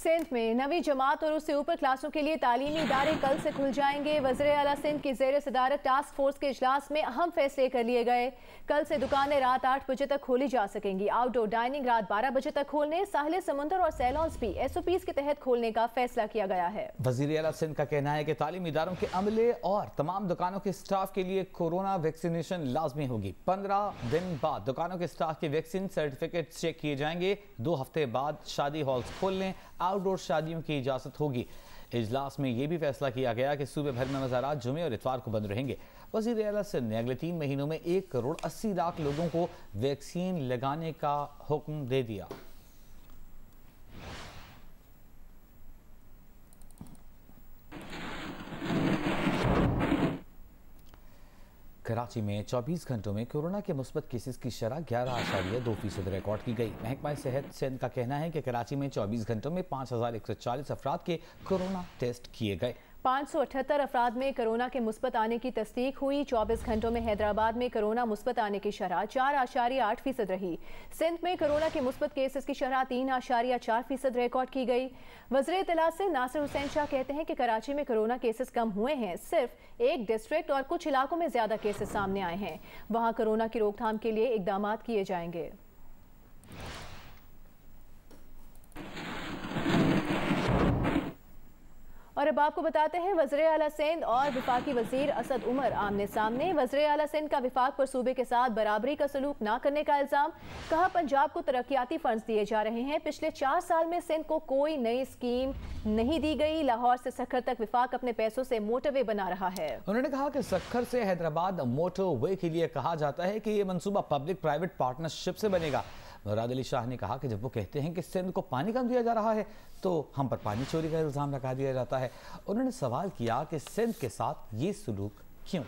सिंध में नवी जमात और उससे ऊपर क्लासों के लिए तालीमी इदारे कल से खुल जाएंगे। वज़ीर आला सिंध की ज़ेर सदारत टास्क फोर्स के इजलास में अहम फैसले कर लिए गए। कल से दुकानें रात 8 बजे तक खोली जा सकेंगी। आउटडोर डाइनिंग रात 12 बजे तक खोलने, साहिल समुंदर और सैलॉन्स भी SOPs के तहत खोलने का फैसला किया गया है। वज़ीर आला सिंध का कहना है कि तालीमी इदारों के अमले और तमाम दुकानों के स्टाफ के लिए कोरोना वैक्सीनेशन लाजमी होगी। 15 दिन बाद दुकानों के स्टाफ के वैक्सीन सर्टिफिकेट चेक किए जाएंगे। 2 हफ्ते बाद शादी हॉल्स खोलने, आउटडोर शादियों की इजाज़त होगी। इजलास में यह भी फैसला किया गया कि सूबे भर में मज़ारात जुमे और इतवार को बंद रहेंगे। वज़ीर आला सिंध ने अगले 3 महीनों में 1 करोड़ 80 लाख लोगों को वैक्सीन लगाने का हुक्म दे दिया। कराची में 24 घंटों में कोरोना के मुस्बत केसेस की शरह 11.2% रिकॉर्ड की गई। महकमा सेहत सिंध का कहना है कि कराची में 24 घंटों में 5140 अफराद के कोरोना टेस्ट किए गए। 578 अफराद में कोरोना के मुस्बत आने की तस्दीक हुई। 24 घंटों में हैदराबाद में कोरोना मुस्बत आने की शरह 4.8% रही। सिंध में कोरोना के मुस्बत केसेस की शरह 3.4% रिकॉर्ड की गई। वज़ीर इत्तलात से नासिर हुसैन शाह कहते हैं कि कराची में कोरोना केसेस कम हुए हैं। सिर्फ एक डिस्ट्रिक्ट और कुछ इलाकों में ज्यादा केसेस सामने आए हैं। वहां कोरोना की रोकथाम के लिए इकदाम किए जाएंगे। और अब आपको बताते हैं, वज़ीर आला सिंध और विफाकी वज़ीर असद उमर आमने सामने। वज़ीर आला सिंध का विफाक पर सूबे के साथ बराबरी का सलूक ना करने का इल्ज़ाम। कहा पंजाब को तरक्याती फंड्स दिए जा रहे हैं। पिछले 4 साल में सिंध को कोई नई स्कीम नहीं दी गई। लाहौर से सखर तक विफाक अपने पैसों से मोटरवे बना रहा है। उन्होंने कहा कि सखर से हैदराबाद मोटरवे के लिए कहा जाता है कि ये मंसूबा पब्लिक प्राइवेट पार्टनरशिप से बनेगा। मुराद अली शाह ने कहा कि जब वो कहते हैं कि सिंध को पानी कम दिया जा रहा है तो हम पर पानी चोरी का इल्ज़ाम लगा दिया जाता है। उन्होंने सवाल किया कि सिंध के साथ ये सलूक क्यों।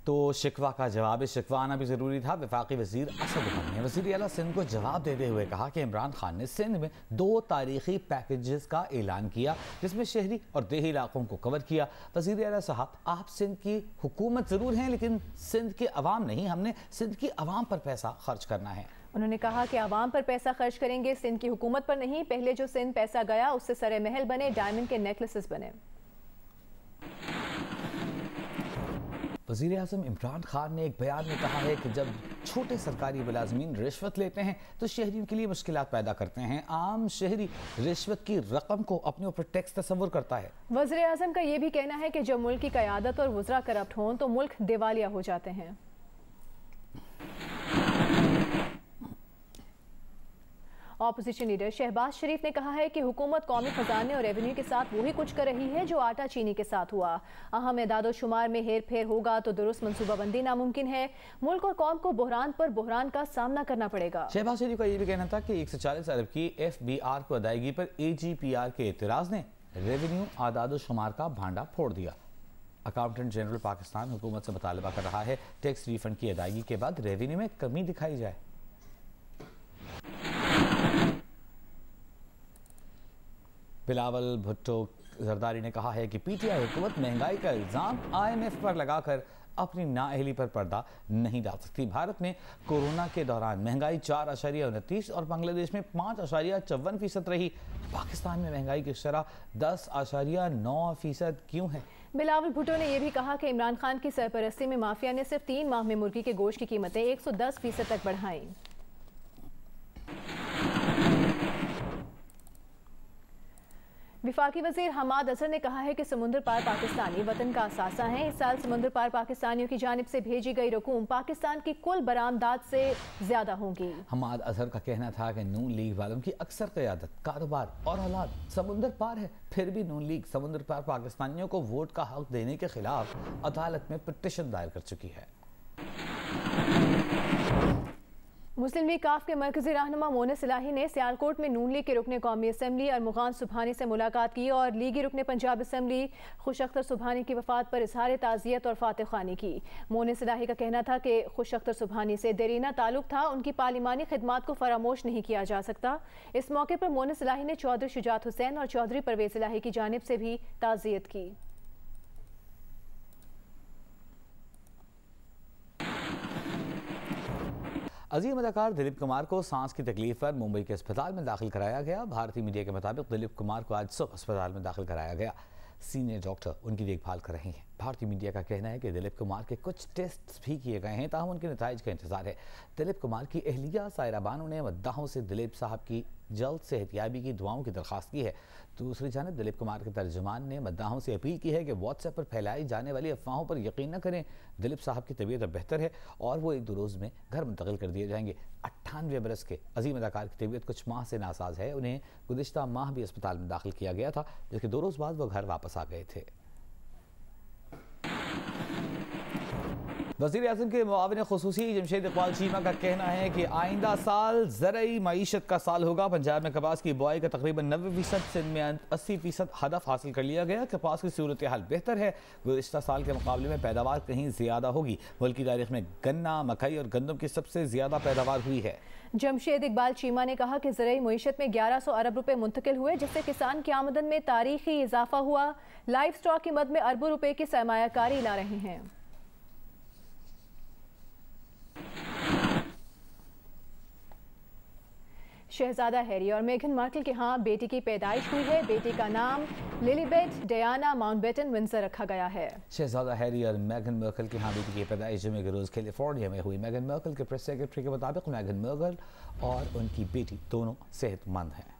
तो शिकवा का जवाब शिकवा आना भी ज़रूरी था। वफाकी वज़ीर असद उमर ने वज़ीर आला सिंध को जवाब देते हुए कहा कि इमरान खान ने सिंध में 2 तारीखी पैकेजेस का ऐलान किया, जिसमें शहरी और देही इलाकों को कवर किया। वज़ीर आला साहब, आप सिंध की हुकूमत ज़रूर हैं लेकिन सिंध के अवाम नहीं। हमने सिंध की अवाम पर पैसा खर्च करना है। उन्होंने कहा कि अवाम पर पैसा खर्च करेंगे, सिंध की हुकूमत पर नहीं। पहले जो सिंध पैसा गया उससे सरे महल बने, डायमंड के नेकलेसेस बने। वज़ीर आज़म इमरान खान ने एक बयान में कहा है कि जब छोटे सरकारी मुलाजमीन रिश्वत लेते हैं तो शहरियों के लिए मुश्किलात पैदा करते हैं। आम शहरी रिश्वत की रकम को अपने ऊपर टैक्स तस्वुर करता है। वज़ीर आज़म का यह भी कहना है कि जब मुल्क की क़यादत और वज़रा करप्ट हों तो मुल्क दिवालिया हो जाते हैं। ऑपोजिशन लीडर शहबाज शरीफ ने कहा है कि हुकूमत कौमी खजाने और रेवेन्यू के साथ वही कुछ कर रही है जो आटा चीनी के साथ हुआ। अहम एदादो शुमार में हेर फेर होगा तो दुरुस्त मनसूबाबंदी नामुमकिन है। मुल्क और कौम को बहरान पर बहरान का सामना करना पड़ेगा। शहबाज शरीफ का यह भी कहना था कि 140 अरब की FBR को अदायगी पर AGPR के एतराज़ ने रेवेन्यू आदादो शुमार का भांडा फोड़ दिया। अकाउंटेंट जनरल पाकिस्तान हुकूमत से मुतालबा कर रहा है टैक्स रिफंड की अदायगी के बाद रेवेन्यू में कमी दिखाई जाए। बिलावल भुट्टो जरदारी ने कहा है कि PTI हुकूमत महंगाई का इल्ज़ाम IMF पर लगाकर अपनी नाअहली पर पर्दा नहीं डाल सकती। भारत में कोरोना के दौरान महंगाई 4.29 और बांग्लादेश में 5.54% रही। पाकिस्तान में महंगाई की शरह 10.9% क्यों है। बिलावल भुट्टो ने यह भी कहा कि इमरान खान की सरपरस्ती में माफिया ने सिर्फ 3 माह में मुर्गी के गोश्त की कीमतें 110% तक बढ़ाई। विफाकी वज़ीर हमाद अजहर ने कहा है कि समुद्र पार पाकिस्तानी वतन का असासा है। इस साल समुद्र पार पाकिस्तानियों की जानिब से भेजी गई रकूम पाकिस्तान की कुल बरामदात से ज्यादा होंगी। हमाद अजहर का कहना था कि नून लीग वालों की अक्सर क़यादत, कारोबार और औलाद समुद्र पार है, फिर भी नून लीग समुद्र पार पाकिस्तानियों को वोट का हक देने के खिलाफ अदालत में पिटीशन दायर कर चुकी है। मुस्लिम लीग काफ के मरकजी रहनुमा मोनस इलाही ने सियालकोट में नून लीग के रुकने कौमी असम्बली अरमुगान सुबहानी से मुलाकात की और लीगी रुकने पंजाब असम्बली खुश अख्तर सुबहानी की वफात पर इजहार ताज़ियत और फातिखानी की। मोनस इलाही का कहना था कि खुश अख्तर सुबहानी से देरीना ताल्लुक था, उनकी पार्लिमानी खिदमात को फरामोश नहीं किया जा सकता। इस मौके पर मोनस इलाही ने चौधरी शुजात हुसैन और चौधरी परवेज इलाही की जानिब से भी ताज़ियत की। अजीम अदाकार दिलीप कुमार को सांस की तकलीफ पर मुंबई के अस्पताल में दाखिल कराया गया। भारतीय मीडिया के मुताबिक दिलीप कुमार को आज सुबह अस्पताल में दाखिल कराया गया। सीनियर डॉक्टर उनकी देखभाल कर रहे हैं। भारतीय मीडिया का कहना है कि दिलीप कुमार के कुछ टेस्ट भी किए गए हैं, ताहम उनके नताइज का इंतजार है। दिलीप कुमार की अहलिया सायरा बानो ने मद्दाहों से दिलीप साहब की जल्द सेहतयाबी की दुआओं की दरख्वास्त की है। दूसरी जानब दिलीप कुमार के तर्जुमान ने मद्दाहों से अपील की है कि व्हाट्सएप पर फैलाई जाने वाली अफवाहों पर यकीन न करें। दिलीप साहब की तबीयत अब बेहतर है और वो 1-2 रोज़ में घर मुंतकिल कर दिए जाएंगे। 98 बरस के अजीम अदाकार की तबीयत कुछ माह से नासाज है। उन्हें गुज़िश्ता माह भी अस्पताल में दाखिल किया गया था, जबकि 2 रोज़ बाद वो घर वापस आ गए थे। वज़ीर-ए-आज़म के मुआविन ख़ुसूसी जमशेद इकबाल चीमा का कहना है कि आइंदा साल ज़रई मईशत का साल होगा। पंजाब में कपास की बुआई का तकरीबन 90%, सिंध में 80% हदफ हासिल कर लिया गया। कपास की सूरत हाल बेहतर है। गुज़िश्ता साल के मुकाबले में पैदावार कहीं ज़्यादा होगी। मुल्क की तारीख में गन्ना, मकई और गंदम की सबसे ज़्यादा पैदावार हुई है। जमशेद इकबाल चीमा ने कहा कि ज़रई मईशत में 1100 अरब रुपए मुंतकिल हुए, जिससे किसान की आमदन में तारीखी इजाफा हुआ। लाइव स्टॉक की मद में अरबों रुपए की सरमायाकारी ला रहे हैं। शहजादा हैरी और मेघन मार्कल के यहाँ बेटी की पैदाइश हुई है। बेटी का नाम लिलीबेथ डायना माउंटबेटन विंसर रखा गया है। शहजादा हैरी और मेघन मार्कल के यहाँ बेटी की पैदाइश जुमे के रोज़ कैलिफोर्निया में हुई। मेघन मार्कल के प्रेस सेक्रेटरी के मुताबिक मेघन मार्कल और उनकी बेटी दोनों सेहतमंद हैं।